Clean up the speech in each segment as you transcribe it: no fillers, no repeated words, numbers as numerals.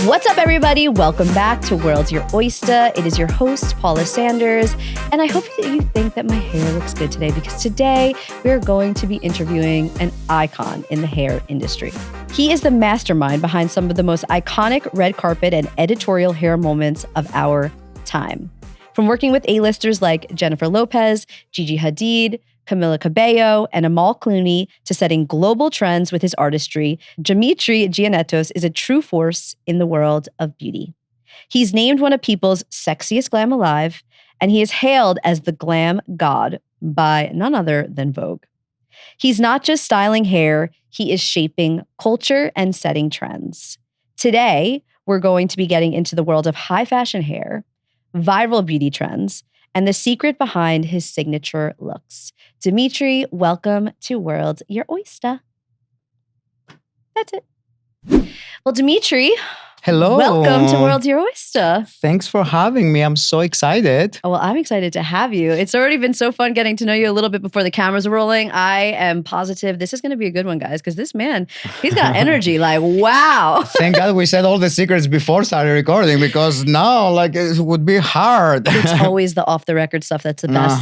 What's up, everybody? Welcome back to World's Your Oysta. It is your host, Paula Sanders, and I hope that you think that my hair looks good today because today we are going to be interviewing an icon in the hair industry. He is the mastermind behind some of the most iconic red carpet and editorial hair moments of our time. From working with A-listers like Jennifer Lopez, Gigi Hadid, Camila Cabello, and Amal Clooney to setting global trends with his artistry, Dimitris Giannetos is a true force in the world of beauty. He's named one of People's sexiest glam alive, and he is hailed as the glam god by none other than Vogue. He's not just styling hair, he is shaping culture and setting trends. Today, we're going to be getting into the world of high fashion hair, viral beauty trends, and the secret behind his signature looks. Dimitri, welcome to World's Your Oysta. That's it. Well, Dimitri. Hello. Welcome to World's Your Oysta. Thanks for having me. I'm so excited. Oh, well, I'm excited to have you. It's already been so fun getting to know you a little bit before the cameras are rolling. I am positive this is going to be a good one, guys, because this man, he's got energy. Like, wow. Thank God we said all the secrets before starting recording because now, it would be hard. It's always the off-the-record stuff that's the best.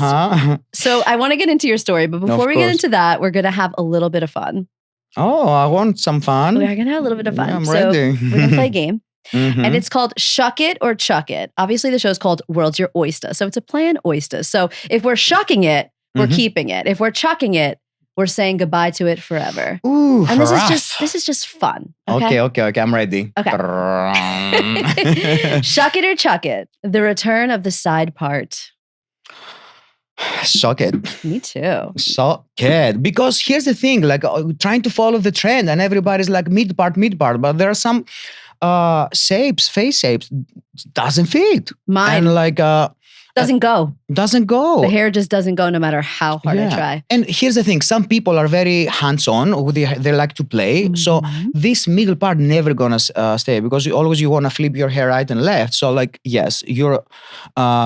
So I want to get into your story, but before we get into that, we're going to have a little bit of fun. Oh, I want some fun. We're going to have a little bit of fun. Yeah, I'm ready. We're going to play a game. And it's called Shuck It or Chuck It. Obviously, the show's called World's Your Oysta. So it's a play on Oysta. So if we're shucking it, we're keeping it. If we're chucking it, we're saying goodbye to it forever. Ooh, and this is just fun. Okay, I'm ready. Okay. Shuck it or chuck it. The return of the side part. Suck it. Me too. Suck it. Because here's the thing, trying to follow the trend and everybody's like mid part. But there are some face shapes doesn't fit. Mine. And doesn't go. Doesn't go. The hair just doesn't go no matter how hard I try. And here's the thing. Some people are very hands-on. They like to play. So this middle part never gonna stay because you want to flip your hair right and left. So yes, you're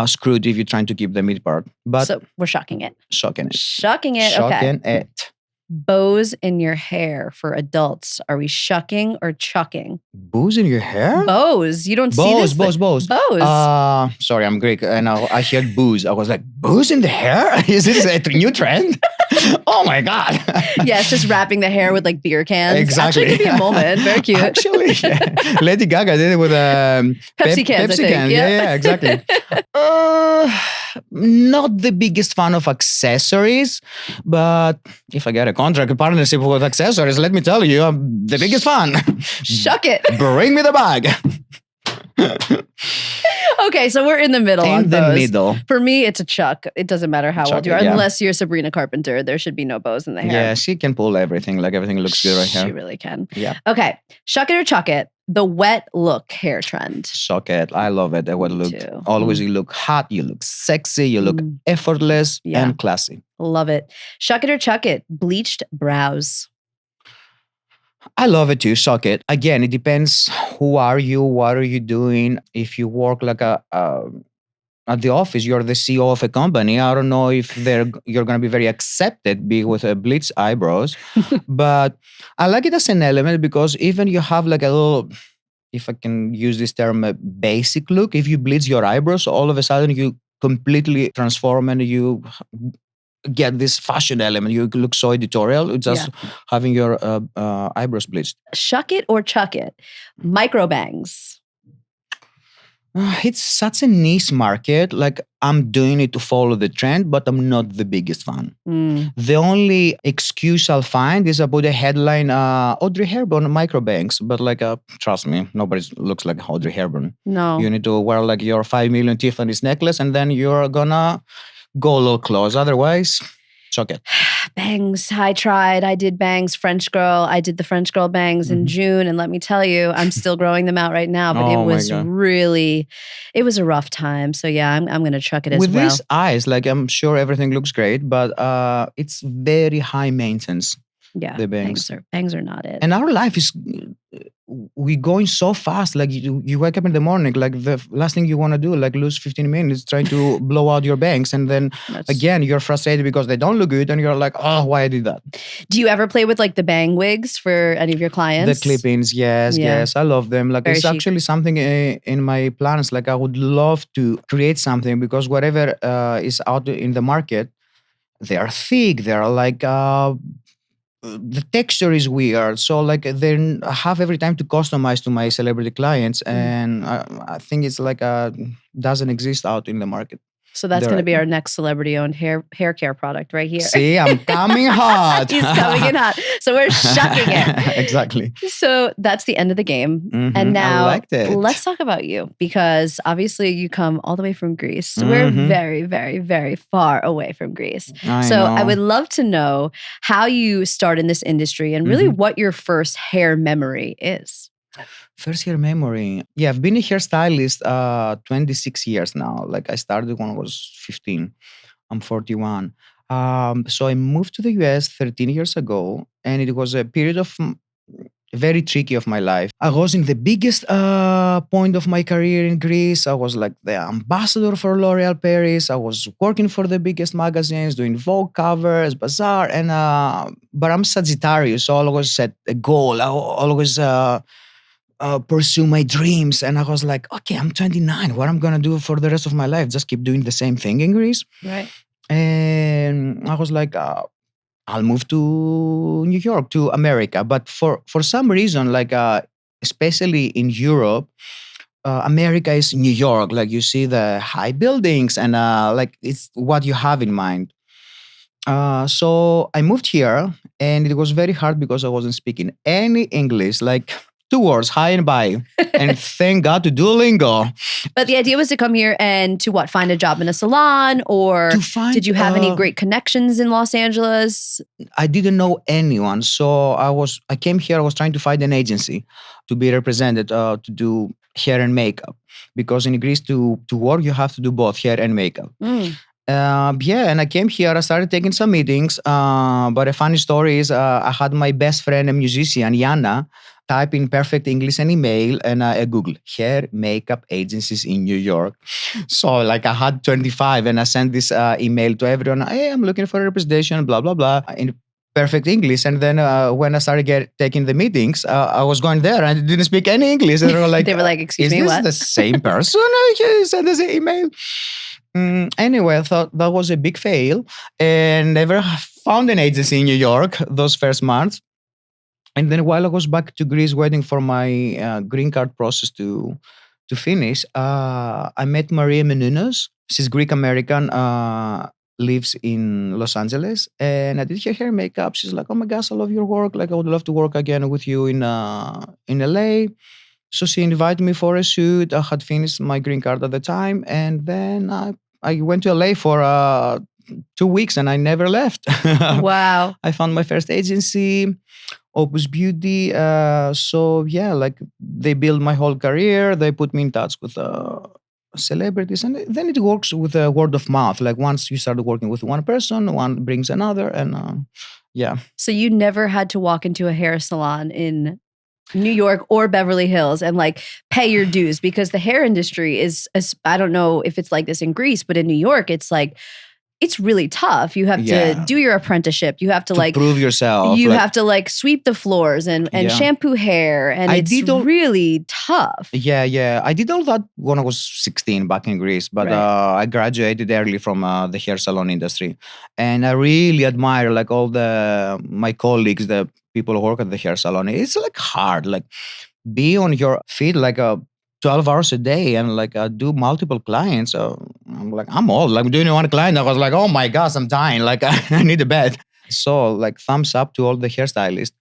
screwed if you're trying to keep the mid part. But so we're shucking it. Shucking it. Shucking it. Shucking it. Bows in your hair for adults. Are we shucking or chucking? Bows in your hair? Bows. You don't see this? Bows. Bows. Sorry, I'm Greek. And I heard booze. I was like, booze in the hair? Is this a new trend? Oh my God. Yeah, it's just wrapping the hair with beer cans. Exactly. Actually, it could be a moment. Very cute. Actually, yeah. Lady Gaga did it with Pepsi cans, I think. cans. Yeah, exactly. Not the biggest fan of accessories, but if I get a contract partnership with accessories, let me tell you, I'm the biggest fan. Shuck it. Bring me the bag. Okay, so we're in the middle on the bows. middle. For me, it's a chuck. It doesn't matter how old you are. Yeah. Unless you're Sabrina Carpenter, there should be no bows in the hair. Yeah, she can pull everything. Everything looks good right here. She really can. Yeah. Okay, shuck it or chuck it. The wet look hair trend. Shuck it. I love it. The wet look. Too. Always you look hot, you look sexy, you look effortless and classy. Love it. Shuck it or chuck it. Bleached brows. I love it too. Shuck it. Again, it depends who are you, what are you doing. If you work at the office, you're the CEO of a company. I don't know if you're going to be very accepted with bleached eyebrows, but I like it as an element because even you have a little, if I can use this term, a basic look. If you bleach your eyebrows, all of a sudden you completely transform and you get this fashion element. You look so editorial just having your eyebrows bleached. Shuck it or chuck it. Micro bangs. It's such a niche market. I'm doing it to follow the trend, but I'm not the biggest fan. The only excuse I'll find is I put a headline, Audrey Hepburn micro bangs. But trust me, nobody looks like Audrey Hepburn. No. You need to wear your 5 million Tiffany's necklace and then you're gonna go a little close. Otherwise, chuck it. Bangs. I tried. I did bangs. French girl. I did the French girl bangs in June. And let me tell you, I'm still growing them out right now. But it was it was a rough time. So yeah, I'm going to chuck it as well. With these eyes, I'm sure everything looks great, but it's very high maintenance. Yeah, the bangs. bangs are not it. And our life is we going so fast. Like you wake up in the morning, like the last thing you want to do, like lose 15 minutes trying to blow out your bangs, and then again you're frustrated because they don't look good, and you're like, oh, why I did that. Do you ever play with like the bang wigs for any of your clients? The clip-ins, yes, I love them. Like Very it's chic. actually something in my plans. Like I would love to create something because whatever is out in the market, they are thick. They are like the texture is weird. So like then I have every time to customize to my celebrity clients, and I think it's like doesn't exist out in the market. So that's going to be our next celebrity-owned hair care product right here. See, I'm coming hot. He's coming in hot. So we're shucking it. Exactly. So that's the end of the game. And now let's talk about you, because obviously you come all the way from Greece. We're very, very, very far away from Greece. I would love to know how you start in this industry and really what your first hair memory is. First hair memory. Yeah, I've been a hairstylist 26 years now. Like I started when I was 15. I'm 41. So I moved to the US 13 years ago, and it was a period of very tricky of my life. I was in the biggest point of my career in Greece. I was like the ambassador for L'Oreal Paris. I was working for the biggest magazines, doing Vogue covers, Bazaar, and but I'm Sagittarius, so I always set a goal. I always pursue my dreams, and I was like, okay, I'm 29. What I'm gonna do for the rest of my life? Just keep doing the same thing in Greece, right? And I was like, I'll move to New York, to America. But for some reason, like especially in Europe, America is New York. Like you see the high buildings, and like it's what you have in mind. So I moved here, and it was very hard because I wasn't speaking any English. Like 2 words, hi and bye. And thank God to Duolingo. But the idea was to come here and to what? Find a job in a salon? Or did you have any great connections in Los Angeles? I didn't know anyone. So I came here, I was trying to find an agency to be represented, to do hair and makeup. Because in Greece, to work, you have to do both hair and makeup. And I came here, I started taking some meetings. But a funny story is I had my best friend, a musician, Yana, type in perfect English and email, and I Google hair makeup agencies in New York. So like I had 25, and I sent this email to everyone. Hey, I'm looking for a representation, blah, blah, blah, in perfect English. And then when I started taking the meetings, I was going there and I didn't speak any English. And they were like, excuse me, what? Is this the same person who sent us an email? Anyway, I thought that was a big fail, and never found an agency in New York those first months. And then while I was back to Greece waiting for my green card process to finish, I met Maria Menounos. She's Greek-American, lives in Los Angeles. And I did her hair and makeup. She's like, oh my gosh, I love your work. Like, I would love to work again with you in LA. So she invited me for a shoot. I had finished my green card at the time. And then I went to LA for 2 weeks and I never left. Wow. I found my first agency, Opus Beauty. So yeah, like they built my whole career. They put me in touch with celebrities, and then it works with a word of mouth. Like once you start working with one person, one brings another, and yeah. So you never had to walk into a hair salon in New York or Beverly Hills and like pay your dues, because the hair industry is, I don't know if it's like this in Greece, but in New York, it's like, it's really tough. You have to do your apprenticeship. You have to like prove yourself. You have to like sweep the floors and shampoo hair. And it's really tough. Yeah. I did all that when I was 16 back in Greece, but I graduated early from the hair salon industry. And I really admire like all my colleagues, the people who work at the hair salon. It's like hard, like be on your feet like 12 hours a day and like do multiple clients. I'm like, I'm old. Like doing one client, I was like, oh my gosh, I'm dying. Like I need a bed. So like thumbs up to all the hairstylists,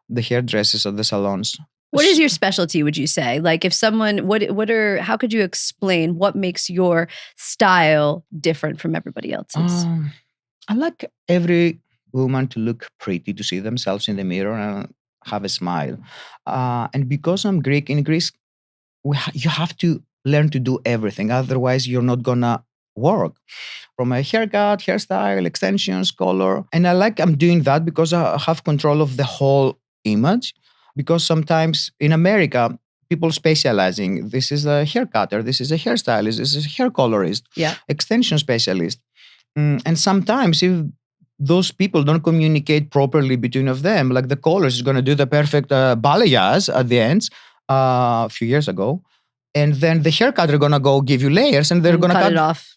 the hairdressers at the salons. What is your specialty, would you say? Like if someone, how could you explain what makes your style different from everybody else's? I like every woman to look pretty, to see themselves in the mirror and have a smile. And because I'm Greek, in Greece, you have to learn to do everything. Otherwise, you're not gonna work, from a haircut, hairstyle, extensions, color. And I'm doing that because I have control of the whole image. Because sometimes in America, people specializing. This is a hair cutter, this is a hairstylist, this is a hair colorist, Yeah. extension specialist. And sometimes if those people don't communicate properly between of them, like the colorist is going to do the perfect balayage at the end a few years ago. And then the hair cutter going to go give you layers and they're And going to cut cut it off.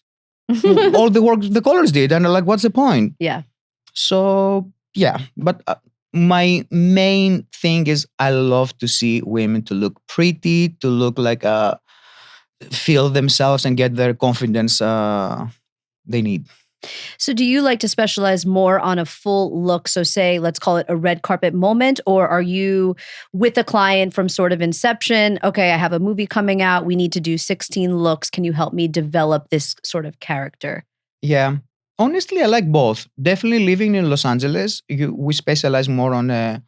all the work the colors did. And like, what's the point? Yeah. So, yeah. But my main thing is I love to see women to look pretty, to look like feel themselves and get their confidence they need. So do you like to specialize more on a full look? So say, let's call it a red carpet moment, or are you with a client from sort of inception? Okay, I have a movie coming out. We need to do 16 looks. Can you help me develop this sort of character? Yeah. Honestly, I like both. Definitely living in Los Angeles, we specialize more on a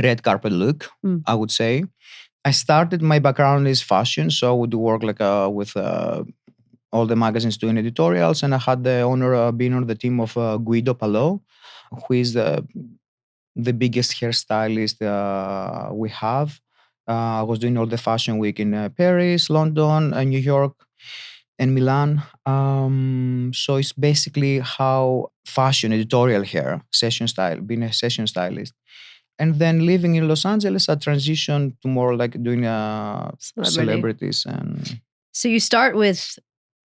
red carpet look, I would say. I started, my background is fashion, so I would work like with all the magazines doing editorials, and I had the honor of being on the team of Guido Palou, who is the biggest hairstylist we have. I was doing all the fashion week in Paris, London, New York, and Milan. So it's basically how fashion editorial hair, session style, being a session stylist. And then living in Los Angeles, I transitioned to more like doing celebrities. And So you start with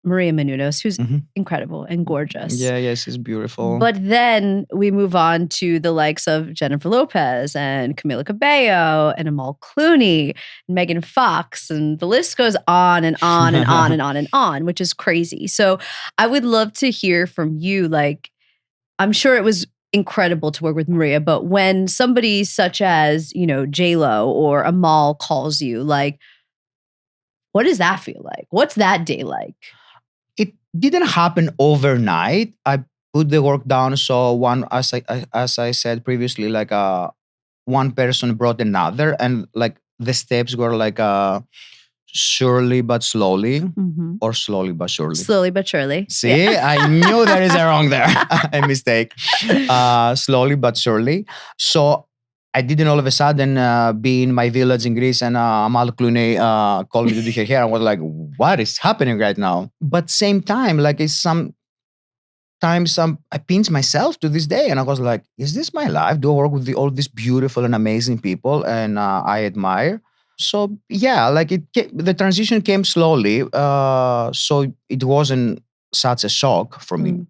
Maria Menounos, who's incredible and gorgeous. yeah, yes, it's beautiful. But then we move on to the likes of Jennifer Lopez and Camila Cabello and Amal Clooney and Megan Fox, and the list goes on and on and on and on and on, which is crazy. So I would love to hear from you. Like, I'm sure it was incredible to work with Maria, but when somebody such as, J.Lo or Amal calls you, like, what does that feel like? What's that day like? It didn't happen overnight. I put the work down. So as I said previously, like one person brought another, and like the steps were like surely but slowly, or slowly but surely. Slowly but surely. See, yeah. I knew there is a wrong there, a mistake. Slowly but surely. So I didn't all of a sudden be in my village in Greece and Amal Clooney called me to do her hair. I was like, what is happening right now? But same time, like it's sometimes I pinch myself to this day and I was like, is this my life? Do I work with all these beautiful and amazing people and I admire? So yeah, like the transition came slowly. So it wasn't such a shock for me.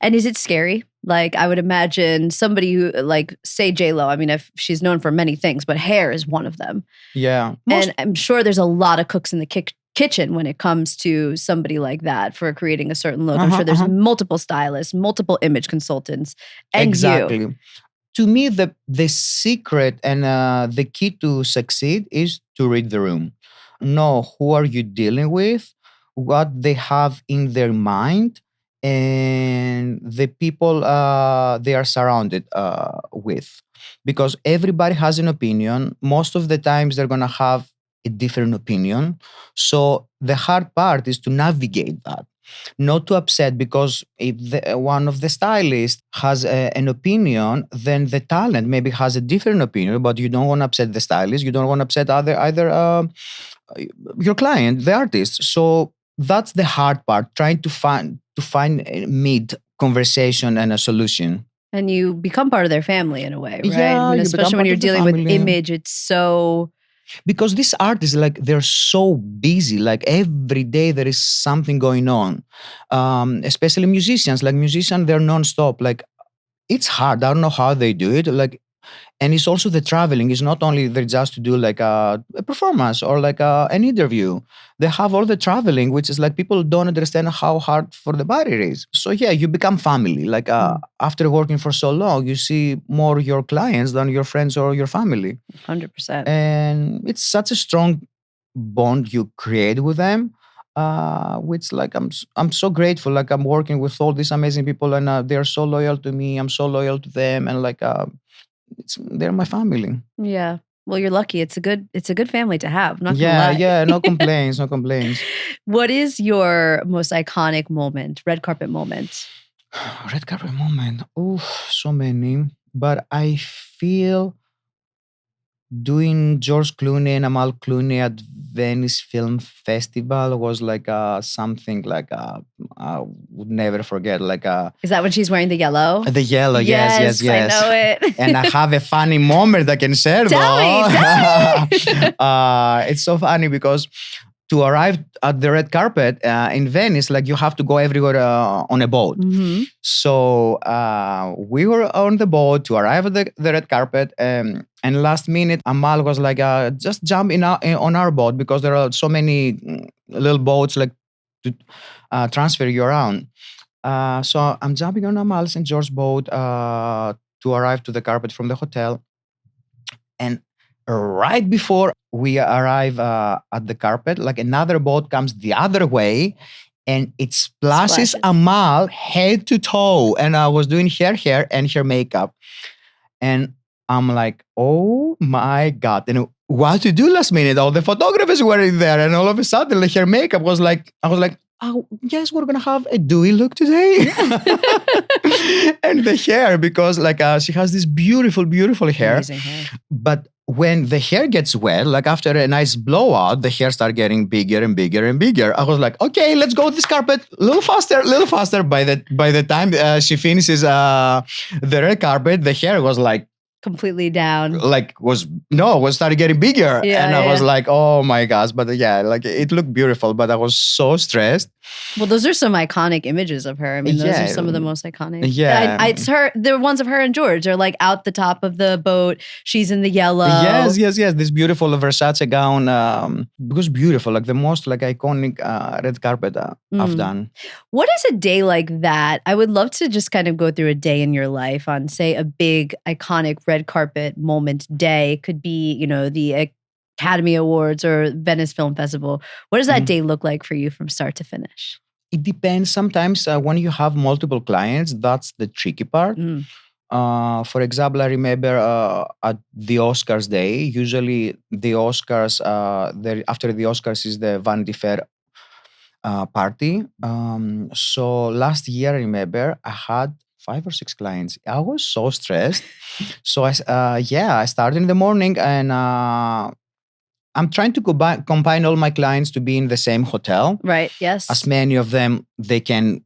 And is it scary? Like, I would imagine somebody who, like, say J.Lo, I mean, if she's known for many things, but hair is one of them. Yeah. And I'm sure there's a lot of cooks in the kitchen when it comes to somebody like that for creating a certain look. I'm sure there's multiple stylists, multiple image consultants, and exactly. you. To me, the secret and the key to succeed is to read the room. Know who are you dealing with, what they have in their mind, and the people they are surrounded with. Because everybody has an opinion. Most of the times they're going to have a different opinion. So the hard part is to navigate that. Not to upset, because if one of the stylists has an opinion, then the talent maybe has a different opinion, but you don't want to upset the stylist. You don't want to upset either your client, the artist. So that's the hard part, trying to find a mid conversation and a solution. And you become part of their family in a way, right? Yeah, I mean, especially when you're dealing with image, it's so... Because these artists, like, they're so busy. Like, every day there is something going on. Especially musicians. Like, musicians, they're nonstop. Like, it's hard. I don't know how they do it. Like, and it's also the traveling. It's not only they're just to do like a performance or like an interview. They have all the traveling, which is like people don't understand how hard for the body it is. So yeah, you become family. Like after working for so long, you see more your clients than your friends or your family. 100%. And it's such a strong bond you create with them. Which like I'm so grateful. Like I'm working with all these amazing people, and they're so loyal to me. I'm so loyal to them, and like they're my family. Yeah. Well, you're lucky. It's a good family to have. I'm not gonna Yeah, lie. yeah, no complaints, no complaints. What is your most iconic moment, red carpet moment? Red carpet moment. Oof, so many. But I feel doing George Clooney and Amal Clooney at Venice Film Festival was like something like I would never forget. Like Is that when she's wearing the yellow? the yellow, yes, yes, Yes, I yes. know it. And I have a funny moment I can share Tell me, though. tell me. It's so funny because to arrive at the red carpet in Venice, like you have to go everywhere on a boat. Mhm. So we were on the boat to arrive at the red carpet. And last minute, Amal was like, just jump on our boat because there are so many little boats like to transfer you around. So I'm jumping on Amal's and George's boat to arrive to the carpet from the hotel. And right before we arrive at the carpet, like another boat comes the other way and it splashes Splashes. Amal head to toe. And I was doing her hair and her makeup. And I'm like, oh my God. And what to do last minute? All the photographers were in there. And all of a sudden, like, her makeup was like, I was like, oh, yes, we're going to have a dewy look today. And the hair, because like she has this beautiful, beautiful hair. Amazing hair. But when the hair gets wet, like after a nice blowout, the hair started getting bigger and bigger and bigger. I was like, okay, let's go this carpet a little faster, a little faster. By the time she finishes the red carpet, the hair was like Completely down. was started getting bigger. Yeah, And I was yeah. like, oh my gosh. But yeah, like it looked beautiful, but I was so stressed. Well, those are some iconic images of her. I mean, those Yeah. are some of the most iconic. Yeah. It's her. The ones of her and George are like out the top of the boat. She's in the yellow. Yes. This beautiful Versace gown, because beautiful, like the most like iconic red carpet I've done. What is a day like that? I would love to just kind of go through a day in your life on, say, a big iconic red carpet moment day. Could be, the Academy Awards or Venice Film Festival. What does that day look like for you from start to finish? It depends. Sometimes when you have multiple clients, that's the tricky part. For example, I remember at the Oscars day, usually the Oscars, after the Oscars is the Vanity Fair party. So last year, I remember I had 5 or 6 clients. I was so stressed. So I started in the morning and I'm trying to combine all my clients to be in the same hotel. Right. Yes. As many of them, they can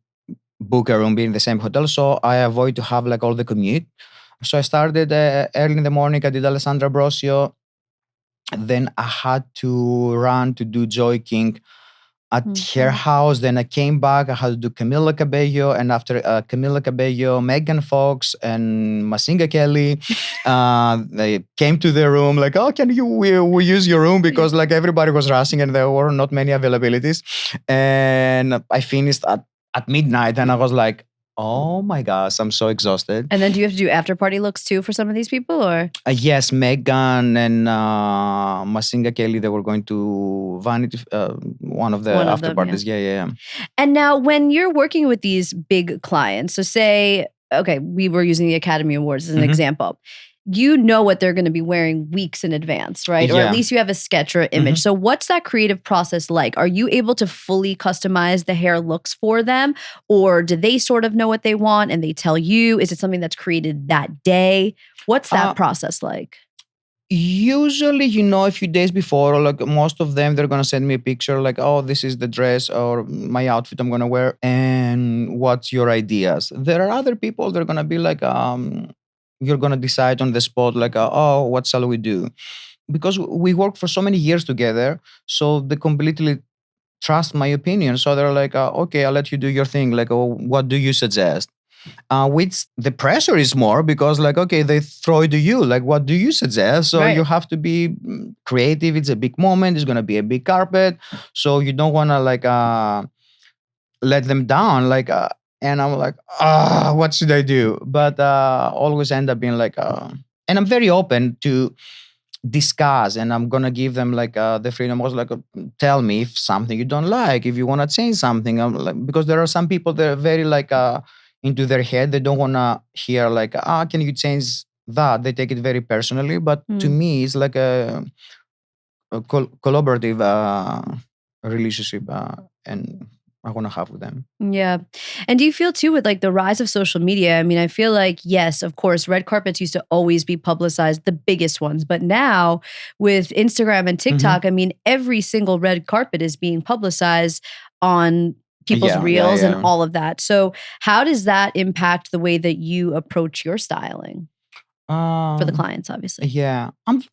book a room, be in the same hotel. So I avoid to have like all the commute. So I started early in the morning. I did Alessandra Brosio. Then I had to run to do Joy King at her house. Then I came back. I had to do Camila Cabello. And after Camila Cabello, Megan Fox and Masinga Kelly, they came to the room like, oh, can we use your room? Because like everybody was rushing and there were not many availabilities. And I finished at midnight and I was like, oh my gosh, I'm so exhausted. And then do you have to do after party looks too for some of these people, or? Yes, Megan and Masinga Kelly, they were going to Vanity, one of the after them, parties. Yeah. And now when you're working with these big clients, so say, okay, we were using the Academy Awards as an example. You know what they're going to be wearing weeks in advance, right? Or Yeah. at least you have a sketch or image. So what's that creative process like? Are you able to fully customize the hair looks for them? Or do they sort of know what they want and they tell you? Is it something that's created that day? What's that process like? Usually, a few days before, or like most of them, they're gonna send me a picture like, oh, this is the dress or my outfit I'm gonna wear, and what's your ideas? There are other people, they're gonna be like, you're gonna decide on the spot, like, oh, what shall we do? Because we worked for so many years together, so they completely trust my opinion. So they're like, okay, I'll let you do your thing. Like, oh, what do you suggest? Which the pressure is more because like, okay, they throw it to you. Like, what do you suggest? So Right. you have to be creative. It's a big moment. It's going to be a big carpet. So you don't want to like let them down. Like, and I'm like, what should I do? But always end up being like, and I'm very open to discuss and I'm gonna give them like the freedom was like tell me if something you don't like, if you want to change something. I'm like, because there are some people that are very like into their head, they don't want to hear like can you change that they take it very personally. But to Mm. me, it's like a collaborative relationship, and I want to have with them. Yeah. And do you feel too with like the rise of social media? I mean, I feel like, yes, of course, red carpets used to always be publicized, the biggest ones. But now with Instagram and Hmm. TikTok, I mean, every single red carpet is being publicized on people's Yeah, yeah, reels and yeah. all of that. So, how does that impact the way that you approach your styling for the Um, clients, obviously? yeah, I'm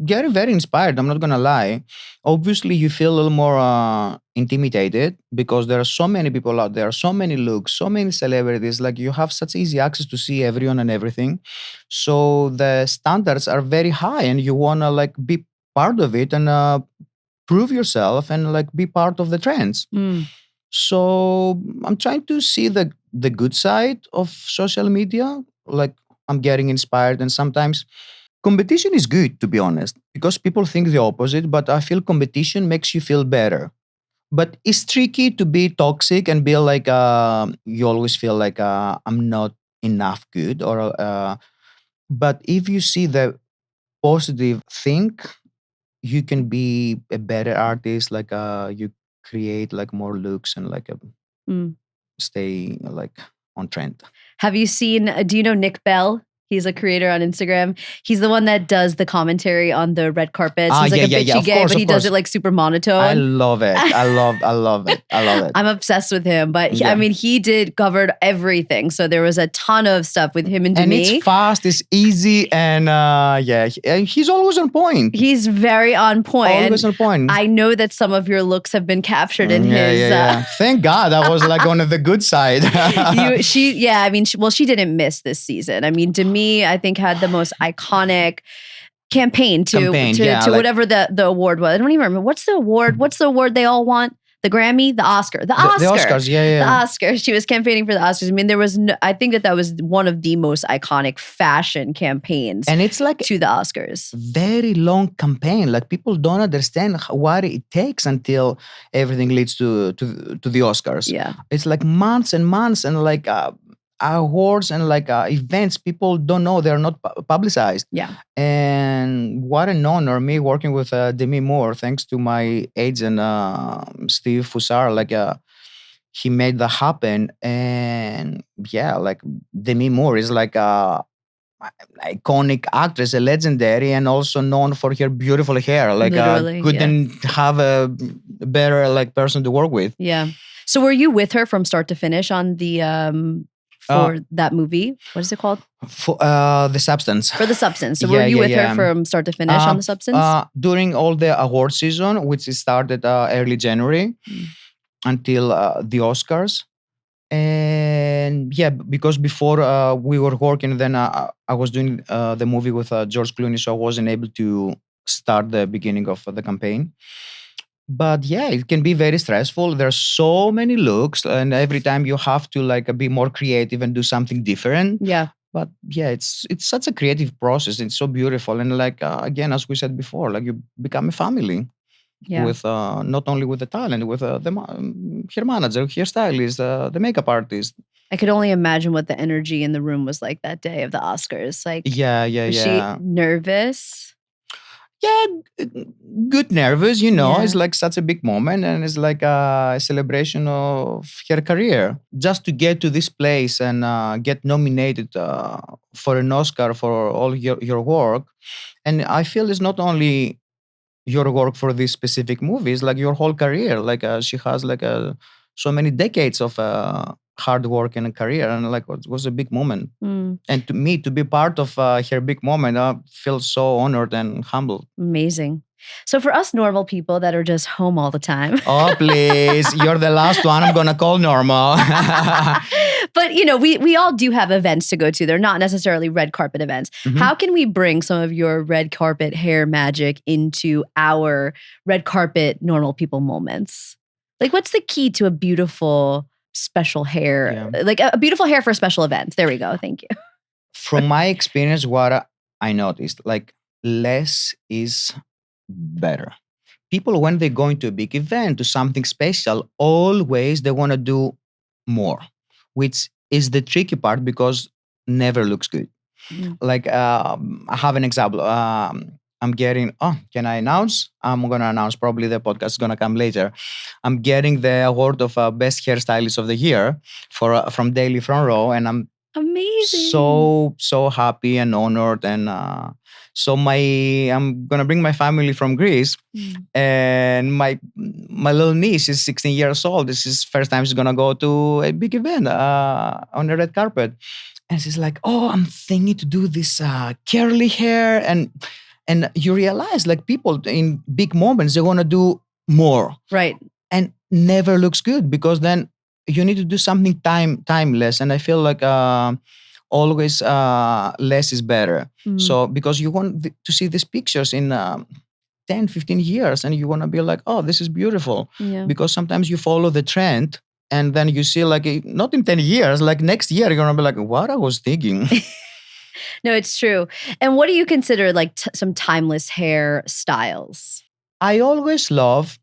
getting very inspired. I'm not gonna lie. Obviously, you feel a little more intimidated because there are so many people out there, so many looks, so many celebrities. Like you have such easy access to see everyone and everything. So the standards are very high, and you wanna like be part of it and prove yourself and like be part of the trends. Mm, So I'm trying to see the good side of social media. Like I'm getting inspired, and sometimes competition is good, to be honest, because people think the opposite. But I feel competition makes you feel better. But it's tricky to be toxic and be like you always feel like I'm not enough good, or but if you see the positive thing, you can be a better artist. Like you create like more looks and like mm. stay like on trend. Have you seen, do you know Nick Bell? He's a creator on Instagram. He's the one that does the commentary on the red carpets. Ah, He's like yeah, a yeah, yeah. bitchy Of gay, course, but he of does it course. like super I monotone. love it. I love it. I love it. I'm obsessed with him. But I Yeah. mean, he did covered everything. So there was a ton of stuff with him and And it's Demi. fast, it's easy, and yeah, and he's always on point. He's very on point. Always And on point. I know that some of your looks have been captured in Yeah, his. yeah, yeah. Thank God I was like on the good side. She didn't miss this season. I mean, Demi, I think, had the most iconic campaign Campaign, yeah, to like whatever the award was. I don't even remember what's the award. What's the award they all want? The Grammy, the Oscar, the Oscars. Yeah, the yeah. Oscar. She was campaigning for the Oscars. I mean, there was. I think that was one of the most iconic fashion campaigns And it's like to the Oscars. very long campaign. Like people don't understand what it takes until everything leads to the Oscars. Yeah, It's like months and months, and like awards and like events people don't know, they're not publicized. yeah. And what an honor me working with Demi Moore, thanks to my agent Steve Fusar. Like he made that happen. And yeah, like Demi Moore is like a iconic actress, a legendary, and also known for her beautiful hair. Like Literally, couldn't have a better like person to work with. yeah. So were you with her from start to finish on the for that movie? What is it called? For the Substance. For The Substance. So Yeah, were you yeah, with yeah. her from start to finish on The Substance? During all the award season, which started early January until the Oscars. And yeah, because before we were working, then I was doing the movie with George Clooney, so I wasn't able to start the beginning of the campaign. But yeah, it can be very stressful. There's so many looks, and every time you have to like be more creative and do something different. Yeah. But yeah, it's such a creative process. It's so beautiful, and like again, as we said before, like you become a family Yeah. with not only with the talent, with her manager, her stylist, the makeup artist. I could only imagine what the energy in the room was like that day of the Oscars. Like, Yeah, yeah, was yeah. she nervous? Yeah, good nervous, you know. Yeah. It's like such a big moment, and it's like a celebration of her career. Just to get to this place and get nominated for an Oscar for all your work. And I feel it's not only your work for this specific movie, it's like your whole career. Like she has like so many decades of hard work and a career, and like it was a big moment. And to me, to be part of her big moment, I feel so honored and humbled. Amazing. So for us normal people that are just home all the time. Oh, please. You're the last one I'm going to call normal. But, you know, we all do have events to go to. They're not necessarily red carpet events. Mhm. How can we bring some of your red carpet hair magic into our red carpet normal people moments? Like, what's the key to a beautiful, special hair? Yeah. Like a beautiful hair for a special event. There we go. Thank you. From my experience, what I noticed, like less is better. People, when they go into a big event, to something special, always they want to do more, which is the tricky part because never looks good. Mhm. Like I have an example. I'm getting. Oh, can I announce? I'm gonna announce. Probably the podcast is gonna come later. I'm getting the award of best hairstylist of the year for from Daily Front Row, and I'm Amazing. so happy and honored. And so my I'm gonna bring my family from Greece, Mm. and my little niece is 16 years old. This is first time she's gonna go to a big event on the red carpet, and she's like, "Oh, I'm thinking to do this curly hair," and you realize like people in big moments they want to do more Right. and never looks good because then you need to do something timeless, and I feel like always less is better. Mm. So because you want to see these pictures in 10 15 years and you want to be like, oh, this is beautiful, Yeah. because sometimes you follow the trend and then you see like not in 10 years, like next year you're gonna be like, what I was thinking. No, it's true. And what do you consider like some timeless hair styles? I always love,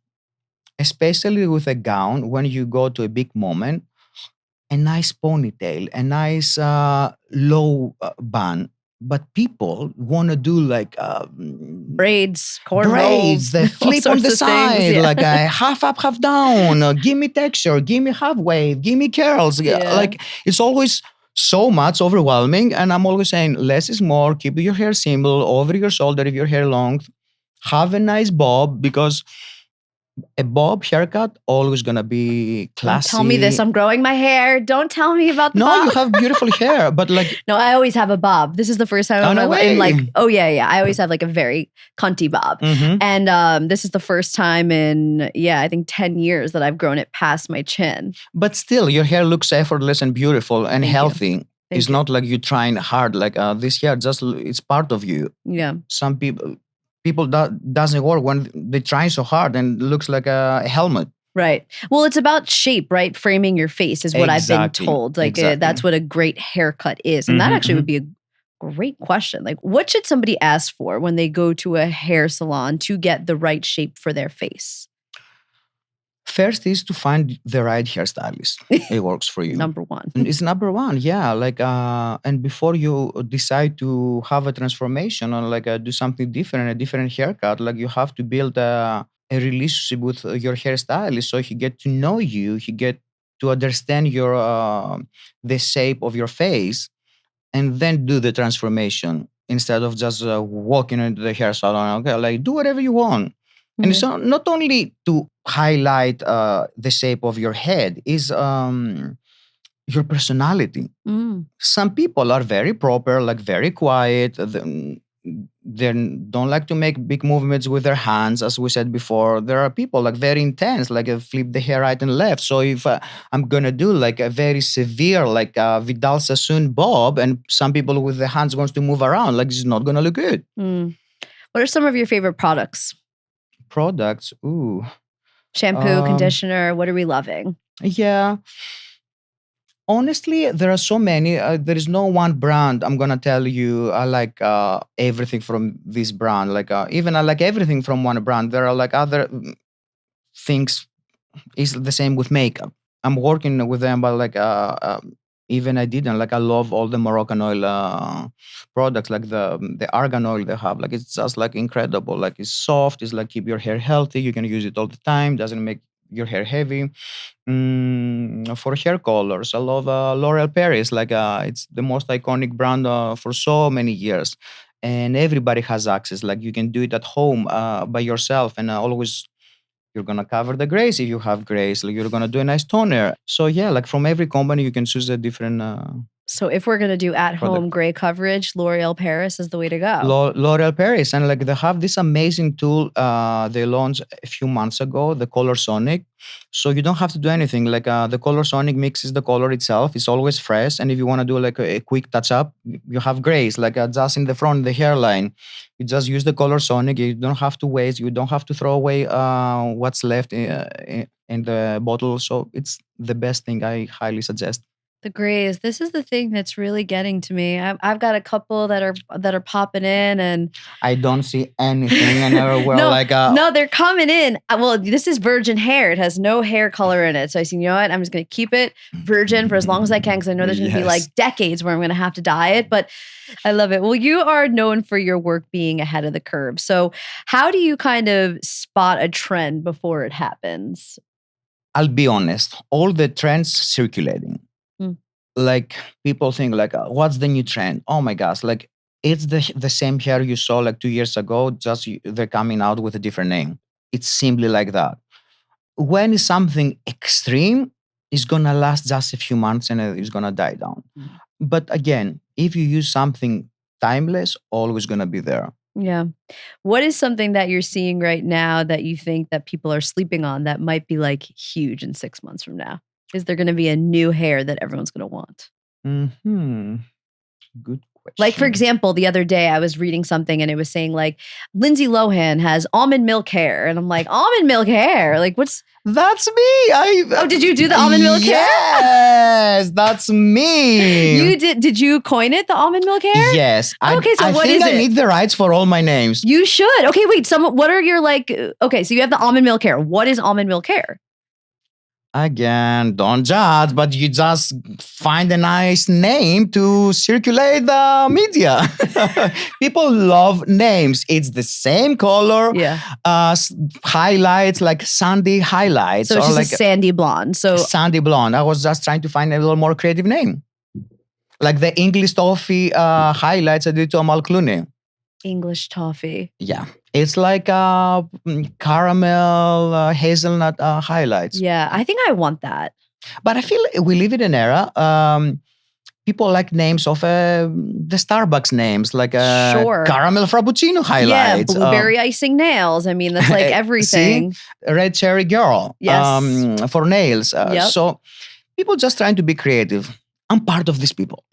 especially with a gown, when you go to a big moment, a nice ponytail, a nice low bun. But people want to do like Braids, braids, cornrows, the all flip on sorts the of things. side, Yeah. like a half up, half down. Give me texture, give me half wave, give me curls. Yeah. Like it's always so much overwhelming. And I'm always saying less is more. Keep your hair simple over your shoulder if your hair long. Have a nice bob, because a bob haircut always gonna be Don't tell me this. classy. I'm growing my hair. Don't tell me about the No, you bob. have beautiful hair, but like, No, I always have a bob. This is the first time oh in my no life. In like, way. oh yeah. I always have like a very cunty bob. Hmm. And this is the first time in, I think 10 years that I've grown it past my chin. But still, your hair looks effortless and beautiful and Thank you. healthy. Thank It's you. not like you trying hard. Like this hair, just it's part of you. Yeah. Some people that doesn't work when they try so hard and looks like a helmet. Right. Well, it's about shape, right? Framing your face is what I've been Exactly. told. Like Exactly. that's what a great haircut is. And that actually would be a great question. Like, what should somebody ask for when they go to a hair salon to get the right shape for their face? First is to find the right hairstylist. It works for you. Number one. It's number one, yeah. Like, and before you decide to have a transformation or like do something different, a different haircut, like you have to build a relationship with your hairstylist, so he get to know you, he get to understand your the shape of your face, and then do the transformation instead of just walking into the hair salon. Okay, like do whatever you want. And it's not only to highlight the shape of your head, is your personality. Some people are very proper, like very quiet. They don't like to make big movements with their hands, as we said before. There are people like very intense, like flip the hair right and left. So if I'm gonna do like a very severe, like Vidal Sassoon bob, and some people with their hands wants to move around, like it's not gonna look good. What are some of your favorite products? Products, ooh. Shampoo, conditioner, what are we loving? Yeah. Honestly, there are so many. There is no one brand I'm gonna tell you I like everything from this brand. Like even I like everything from one brand. There are like other things. It's the same with makeup. I'm working with them, but like even I didn't like. I love all the Moroccan oil products, like the argan oil they have. Like it's just like incredible. Like it's soft. It's like keep your hair healthy. You can use it all the time. Doesn't make your hair heavy. For hair colors, I love L'Oreal Paris. Like it's the most iconic brand for so many years, and everybody has access. Like you can do it at home by yourself, and always you're gonna cover the grays if you have grays. Like you're gonna do a nice toner. So yeah, like from every company you can choose a different. So if we're gonna do at-home gray coverage, L'Oreal Paris is the way to go. L'Oreal Paris, and like they have this amazing tool they launched a few months ago, the Color Sonic. So you don't have to do anything. Like the Color Sonic mixes the color itself. It's always fresh, and if you want to do like a quick touch up, you have grays like just in the front, the hairline. You just use the Color Sonic. You don't have to waste. You don't have to throw away what's left in the bottle. So it's the best thing. I highly suggest. The grays. This is the thing that's really getting to me. I've got a couple that are popping in, and I don't see anything. I never wear no, like a. no, they're coming in. Well, this is virgin hair. It has no hair color in it. So I said, you know what? I'm just going to keep it virgin for as long as I can because I know there's going to be like Yes. decades where I'm going to have to dye it. But I love it. Well, you are known for your work being ahead of the curve. So how do you kind of spot a trend before it happens? I'll be honest. All the trends circulating. Mm. Like people think like, what's the new trend? Oh my gosh! Like it's the same hair you saw like 2 years ago. Just they're coming out with a different name. It's simply like that. When it's something extreme, it's gonna last just a few months and it's gonna die down. Mm. But again, if you use something timeless, always gonna be there. Yeah. What is something that you're seeing right now that you think that people are sleeping on that might be like huge in 6 months from now? Is there going to be a new hair that everyone's going to want? Hmm. Good question. Like, for example, the other day I was reading something and it was saying like Lindsay Lohan has almond milk hair. And I'm like, almond milk hair? Like, what's. That's me. Oh, did you do the almond milk hair? Yes, that's me. You did. Did you coin it, the almond milk hair? Yes. Okay, so I what think is I it? need the rights for all my names. You should. Okay, wait. What are your like? Okay, so you have the almond milk hair. What is almond milk hair? Again, don't judge, but you just find a nice name to circulate the media. People love names. It's the same color. Yeah. Highlights, like sandy highlights. So it's or just like a sandy blonde. So sandy blonde. I was just trying to find a little more creative name. Like the English toffee highlights I did to Amal Clooney. English toffee. Yeah. It's like caramel hazelnut highlights. Yeah, I think I want that. But I feel we live in an era. People like names of the Starbucks names, like Sure. caramel frappuccino Yeah, highlights. blueberry icing nails. I mean, that's like everything. Red cherry girl. Yes. For nails. Yep. So people just trying to be creative. I'm part of these people.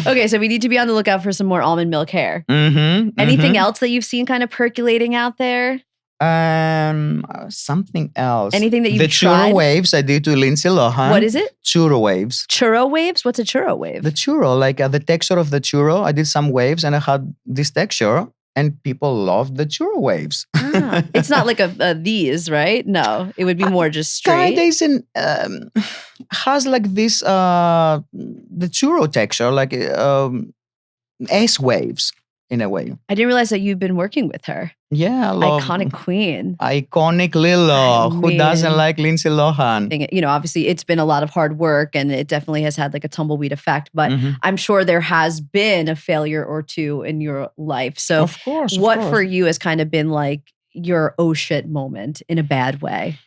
Okay, so we need to be on the lookout for some more almond milk hair. Anything else that you've seen kind of percolating out there? Something else. Anything that you've the tried? churro waves I did to Lindsay Lohan. What is it? Churro waves. Churro waves? What's a churro wave? The churro, like the texture of the churro. I did some waves and I had this texture, and people loved the churro waves. It's not like a these, right? No, it would be more just straight. Kinda has like this the churro texture, like S waves in a way. I didn't realize that you've been working with her. Yeah, I love Iconic queen. iconic Lilo. Who doesn't mean- like Lindsay Lohan? You know, obviously it's been a lot of hard work and it definitely has had like a tumbleweed effect, but Mhm. I'm sure there has been a failure or two in your life. So Of course. what for you has kind of been like your oh shit moment in a bad way?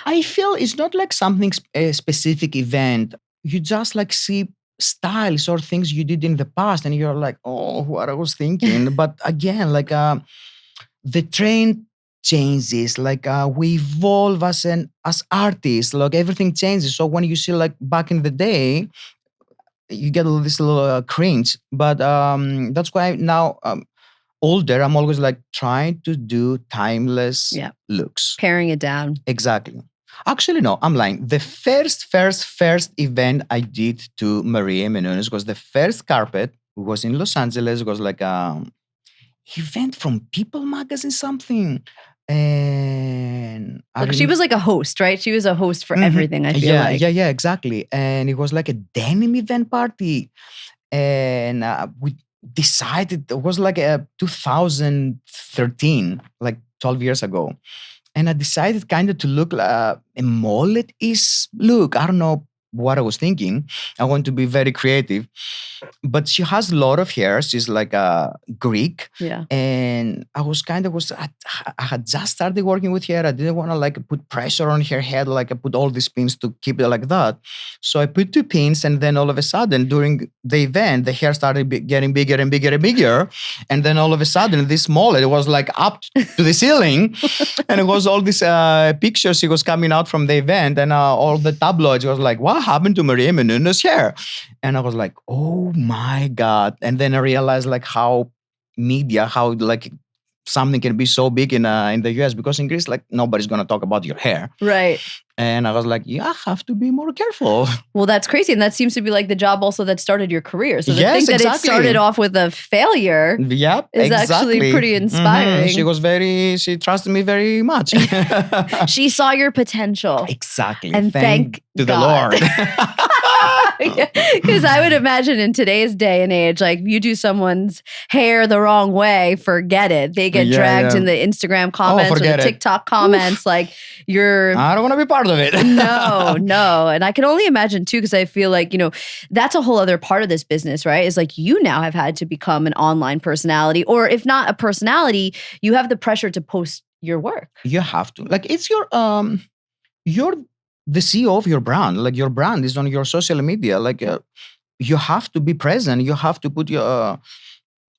I feel it's not like something a specific event. You just like see styles or things you did in the past, and you're like, oh, what I was thinking. But again, like the trend changes. Like we evolve as artists. Like everything changes. So when you see like back in the day, you get this little cringe. But that's why now. Older, I'm always like trying to do timeless Yeah. looks. Paring it down. Exactly. Actually, no, I'm lying. The first event I did to Maria Menounos was the first carpet. It was in Los Angeles. It was like a event from People magazine something. And Look, she was like a host, right? She was a host for everything, I feel like. yeah, exactly. And it was like a denim event party. And we decided, it was like 2013, like 12 years ago. And I decided kind of to look like a mullet-ish look. I don't know what I was thinking. I want to be very creative. But she has a lot of hair. She's like a Greek. Yeah. And I had just started working with her. I didn't want to like put pressure on her head, like I put all these pins to keep it like that. So I put 2 pins, and then all of a sudden during the event, the hair started getting bigger and bigger and bigger. And then all of a sudden this mullet was like up to the ceiling. And it was all these pictures she was coming out from the event, and all the tabloids was like, what happened to Maria Menounos' hair? And I was like, oh my God. And then I realized like how media, how like something can be so big in the US, because in Greece, like, nobody's gonna talk about your hair. Right. And I was like, yeah, I have to be more careful. Well, that's crazy. And that seems to be like the job also that started your career. So to Yes, think that it exactly. started off with a failure Yep, is actually exactly. pretty inspiring. She trusted me very much. She saw your potential. Exactly. And thank to the God. Lord. Because I would imagine in today's day and age, like you do someone's hair the wrong way, forget it. They get dragged in the Instagram comments or the TikTok comments. Like you're... I don't want to be part of it. No. And I can only imagine too, because I feel like, that's a whole other part of this business, right? Is like you now have had to become an online personality, or if not a personality, you have the pressure to post your work. You have to. Like, it's you're the CEO of your brand. Like, your brand is on your social media. Like, you have to be present. You have to put your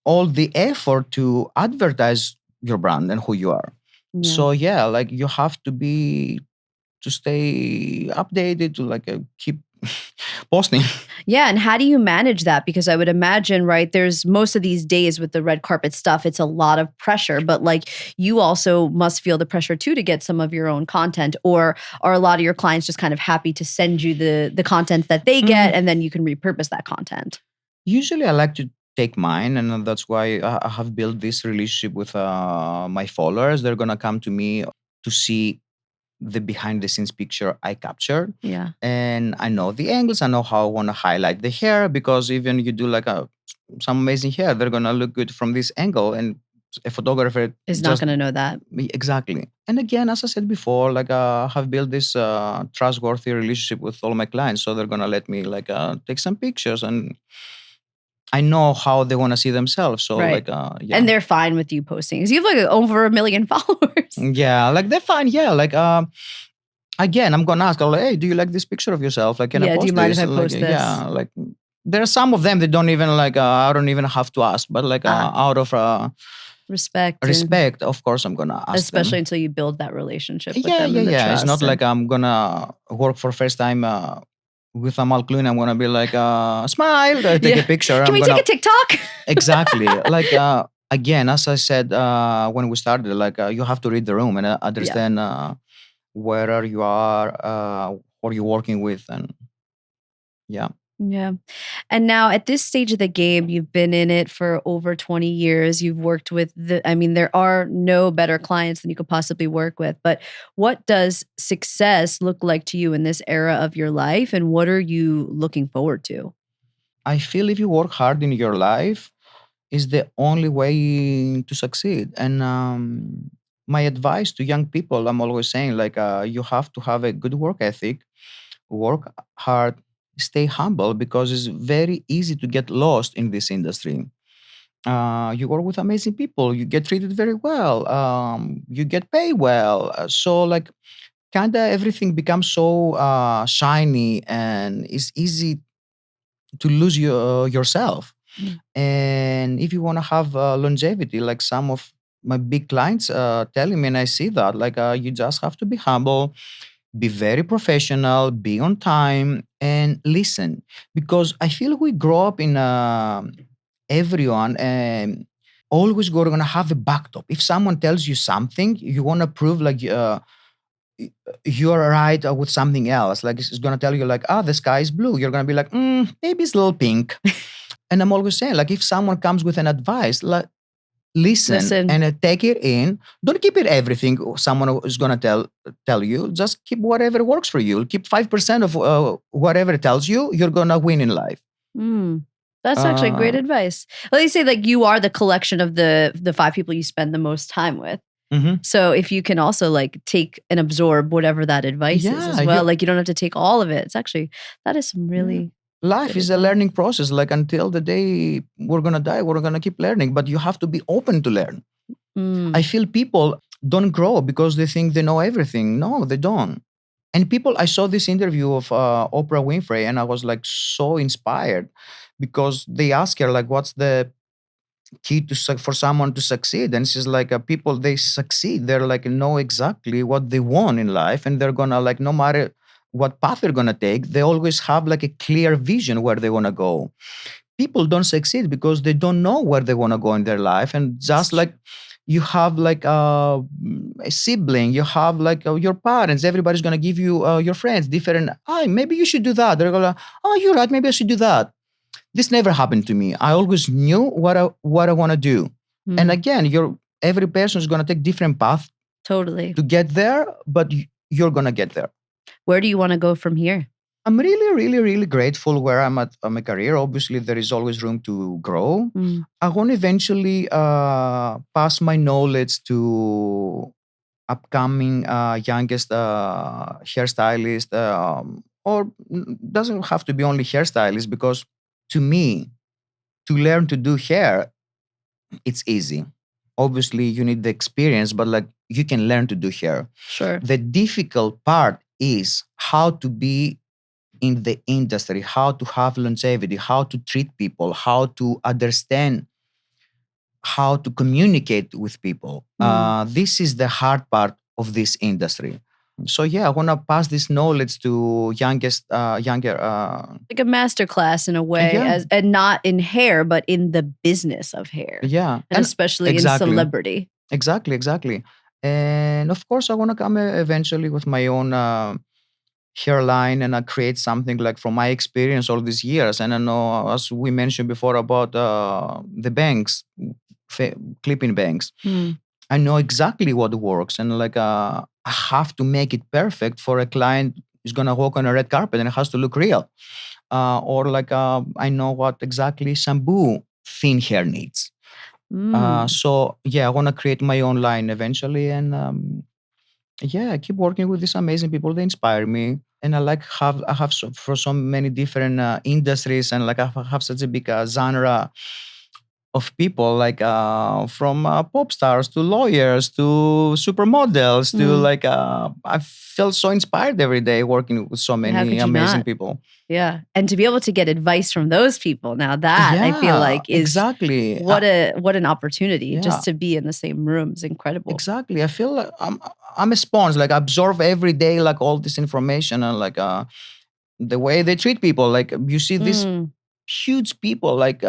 all the effort to advertise your brand and who you are. Yeah. So yeah, like, you have to stay updated, to like keep posting. Yeah. And how do you manage that? Because I would imagine, right, there's most of these days with the red carpet stuff, it's a lot of pressure, but like you also must feel the pressure too to get some of your own content, or are a lot of your clients just kind of happy to send you the content that they get and then you can repurpose that content? Usually I like to take mine, and that's why I have built this relationship with my followers. They're gonna come to me to see the behind the scenes picture I captured. Yeah. And I know the angles. I know how I want to highlight the hair, because even you do like some amazing hair, they're going to look good from this angle. And a photographer is not going to know that. Exactly. And again, as I said before, like I have built this trustworthy relationship with all my clients. So they're going to let me like take some pictures, and I know how they want to see themselves. So Right. like, yeah. And they're fine with you posting, because you have like over 1 million followers. Yeah, like they're fine. Yeah, like again, I'm gonna ask, like, hey, do you like this picture of yourself? Like, can I Yeah, post do you mind this? if I Like, post this? yeah, like there are some of them that don't even like. I don't even have to ask, but like out of Respect. respect, of course, I'm gonna ask Especially them. until you build that relationship with Yeah, them. yeah, and the yeah. It's trust not and- like I'm gonna work for first time with Amal Clooney. I'm gonna be like, smile, take Yeah. a picture. Can we take a TikTok? Exactly. Like again, as I said when we started, like you have to read the room and understand where you are, what you're working with, and yeah. Yeah. And now at this stage of the game, you've been in it for over 20 years. You've worked with there are no better clients than you could possibly work with. But what does success look like to you in this era of your life? And what are you looking forward to? I feel if you work hard in your life, is the only way to succeed. And my advice to young people, I'm always saying, like, you have to have a good work ethic, work hard, stay humble, because it's very easy to get lost in this industry. You work with amazing people, you get treated very well, you get paid well. So, like, kind of everything becomes so shiny, and it's easy to lose yourself. And if you want to have longevity, like some of my big clients telling me, and I see that, like, you just have to be humble, be very professional, be on time, and listen. Because I feel we grow up in everyone and always going to have a backstop. If someone tells you something, you want to prove like you're right with something else. Like, it's going to tell you like, the sky is blue. You're going to be like, maybe it's a little pink. And I'm always saying, like, if someone comes with an advice, like, listen and take it in. Don't keep it everything someone is going to tell you. Just keep whatever works for you. Keep 5% of whatever it tells you. You're going to win in life. That's actually great advice. Let me say, like, you are the collection of the 5 people you spend the most time with. So if you can also like take and absorb whatever that advice is as well, like you don't have to take all of it. It's actually, that is some really... Life is a learning process. Like, until the day we're going to die, we're going to keep learning, but you have to be open to learn. I feel people don't grow because they think they know everything. No, they don't. And people, I saw this interview of Oprah Winfrey, and I was like so inspired, because they asked her like, what's the key for someone to succeed? And she's like, people, they succeed, they're like know exactly what they want in life, and they're gonna, like, no matter what path they're gonna take, they always have like a clear vision where they want to go. People don't succeed because they don't know where they want to go in their life, and just like you have like a sibling, you have like your parents, everybody's going to give you your friends different, maybe you should do that. They're going to, oh, you're right, maybe I should do that. This never happened to me. I always knew what I want to do. And again, every person is going to take different path Totally. to get there, but you're going to get there. Where do you want to go from here? I'm really, really, really grateful where I'm at my career. Obviously, there is always room to grow. I want to eventually pass my knowledge to upcoming youngest hairstylist, or doesn't have to be only hairstylist, because to me, to learn to do hair, it's easy. Obviously, you need the experience, but like you can learn to do hair. Sure. The difficult part is how to be in the industry, how to have longevity, how to treat people, how to understand, how to communicate with people. This is the hard part of this industry. So yeah, I want to pass this knowledge to younger. Like a master class in a way, Yeah. and not in hair, but in the business of hair. Yeah, And especially exactly. in celebrity. Exactly. And of course, I want to come eventually with my own hairline, and I create something like from my experience all these years. And I know, as we mentioned before about the banks, clipping banks, I know exactly what works, and like I have to make it perfect for a client who's gonna walk on a red carpet, and it has to look real. Or like I know what exactly shampoo thin hair needs. So yeah, I want to create my own line eventually, and yeah, I keep working with these amazing people. They inspire me, and I have for so many different industries, and like I have such a big genre of people, like from pop stars to lawyers to supermodels to like I feel so inspired every day working with so How could many you amazing not? people. Yeah. And to be able to get advice from those people, now that I feel Yeah, like is exactly. what an opportunity. Yeah. Just to be in the same room is incredible. Exactly. I feel like I'm a sponge. Like I absorb every day, like all this information, and like the way they treat people. Like you see these huge people, like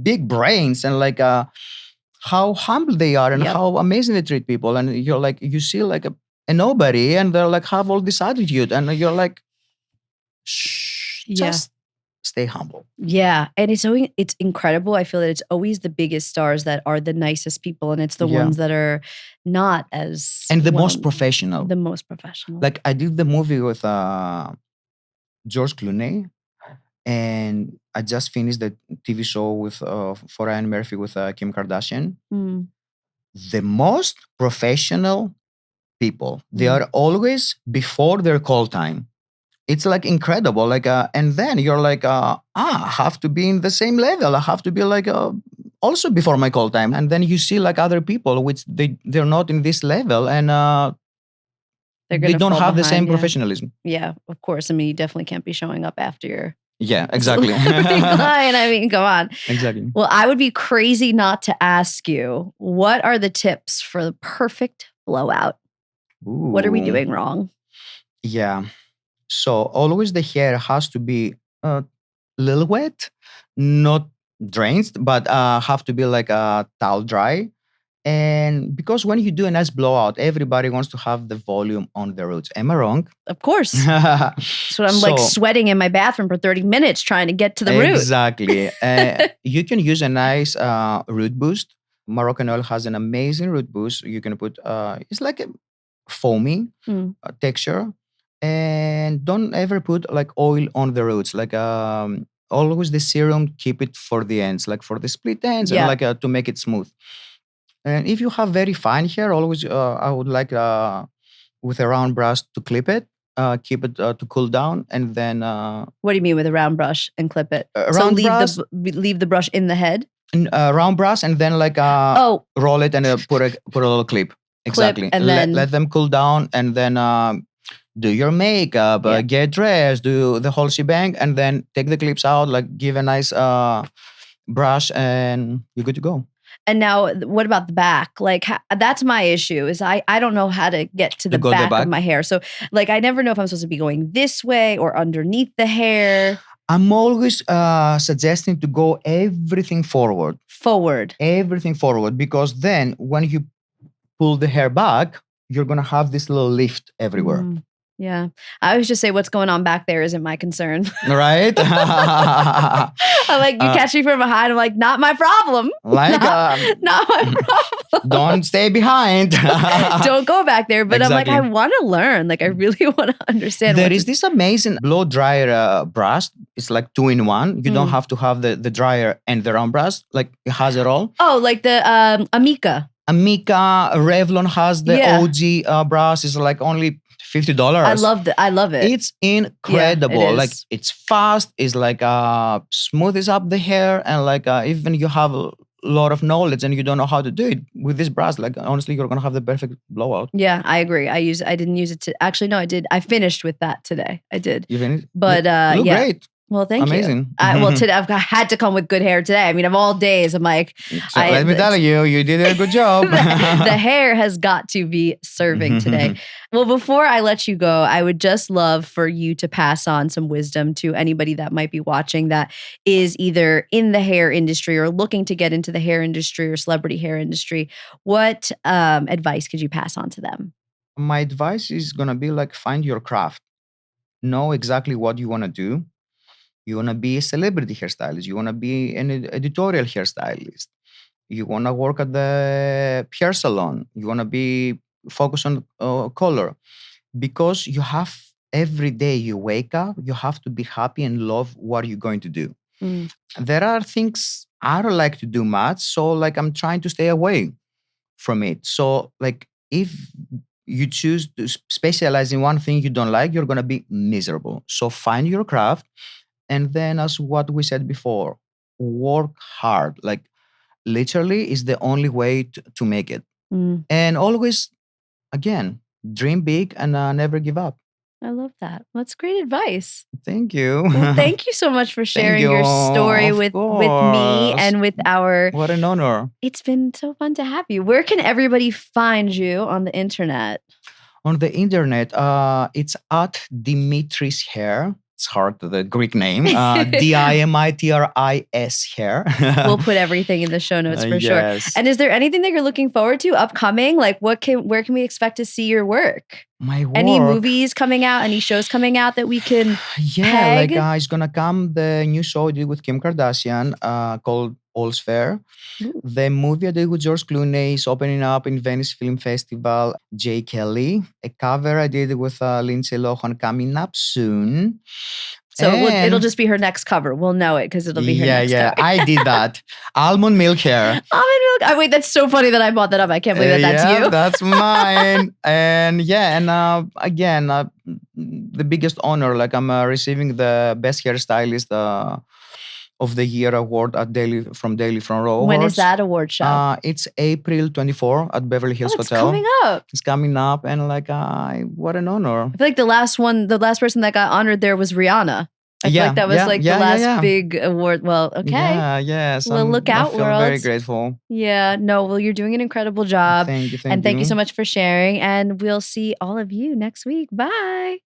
big brains, and like how humble they are, and Yep. how amazing they treat people. And you're like, you see like a nobody, and they're like have all this attitude, and you're like, shh, Yeah. just stay humble. Yeah. And it's incredible. I feel that it's always the biggest stars that are the nicest people, and it's the Yeah. ones that are not as And the most professional. The most professional. Like I did the movie with George Clooney, and I just finished the TV show with for Ryan Murphy with Kim Kardashian. The most professional people, they are always before their call time. It's like incredible. Like and then you're like, I have to be in the same level. I have to be like also before my call time. And then you see like other people which they're not in this level, and they don't have the same professionalism. Yeah, of course. I mean, you definitely can't be showing up after your Yeah, exactly. client. I mean, come on. Exactly. Well, I would be crazy not to ask you, what are the tips for the perfect blowout? What are we Ooh. doing wrong? Yeah. So always the hair has to be a little wet, not drenched, but have to be like towel dry. And because when you do a nice blowout, everybody wants to have the volume on the roots. Am I wrong? Of course. So I'm like sweating in my bathroom for 30 minutes trying to get to the root. Exactly. You can use a nice root boost. Moroccan oil has an amazing root boost. You can put, it's like a foamy texture. And don't ever put like oil on the roots. Like always the serum, keep it for the ends, like for the split ends, and like to make it smooth. And if you have very fine hair, always I would like with a round brush to clip it, keep it to cool down, and then. What do you mean with a round brush and clip it? So leave the brush in the head. Round brush, and then like roll it and put a little clip. Exactly. And then let them cool down, and then do your makeup, get dressed, do the whole shebang, and then take the clips out, like give a nice brush, and you're good to go. And now, what about the back? Like, that's my issue is I don't know how to get to the back of my hair. So like, I never know if I'm supposed to be going this way or underneath the hair. I'm always suggesting to go everything forward. Forward. Everything forward, because then when you pull the hair back, you're gonna have this little lift everywhere. Yeah. I always just say what's going on back there isn't my concern. Right? I'm like, you catch me from behind. I'm like, not my problem. Like, not my problem. Don't stay behind. Don't go back there. But Exactly. I'm like, I want to learn. Like, I really want to understand. There is this amazing blow dryer brush. It's like 2-in-1. You don't have to have the dryer and the round brush. Like, it has it all. Oh, like the Amica. Revlon has the OG brush. It's like only $50. I love it. It's incredible. Yeah, it is. Like, it's fast. It's like smoothes up the hair, and like even you have a lot of knowledge and you don't know how to do it with this brush, like honestly, you're gonna have the perfect blowout. Yeah, I agree. I didn't use it to actually. No, I did. I finished with that today. I did. You finished? But look yeah. Great. Well, thank Amazing. you. Well, today I had to come with good hair today. I mean, of all days, I'm like, so let me tell you, you did a good job. the hair has got to be serving today. Well, before I let you go, I would just love for you to pass on some wisdom to anybody that might be watching that is either in the hair industry or looking to get into the hair industry or celebrity hair industry. What advice could you pass on to them? My advice is gonna be like, find your craft. Know exactly what you want to do. You want to be a celebrity hairstylist. You want to be an editorial hairstylist. You want to work at the hair salon. You want to be focused on color. Because you have, every day you wake up, you have to be happy and love what you're going to do. There are things I don't like to do much. So like, I'm trying to stay away from it. So like, if you choose to specialize in one thing you don't like, you're going to be miserable. So find your craft. And then, as what we said before, work hard. Like, literally is the only way to make it. And always, again, dream big and never give up. I love that. That's great advice. Thank you. Well, thank you so much for sharing your story with me and with our... What an honor. It's been so fun to have you. Where can everybody find you on the internet? On the internet, it's at Dimitris Hair. It's hard, the Greek name. Dimitris hair. We'll put everything in the show notes for sure. And is there anything that you're looking forward to upcoming? Like, where can we expect to see your work? My work. Any movies coming out? Any shows coming out that we can peg? Like it's gonna come the new show I did with Kim Kardashian called Oysta. The movie I did with George Clooney is opening up in Venice Film Festival. J. Kelly. A cover I did with Lindsay Lohan coming up soon. So it'll just be her next cover. We'll know it because it'll be her next cover. I did that. Almond milk hair. Almond milk. Oh, wait, that's so funny that I bought that up. I can't believe that's you. That's mine. And again, the biggest honor, like I'm receiving the best hairstylist of the year award at from Daily Front Row. When is that award show? It's April 24 at Beverly Hills Hotel. It's coming up. It's coming up, and like, what an honor. I feel like the last person that got honored there was Rihanna. I feel like that was the last big award. Well, okay. Yeah. So well, look out, I feel world. very grateful. Yeah. No, well, you're doing an incredible job. Thank you. Thank you so much for sharing. And we'll see all of you next week. Bye.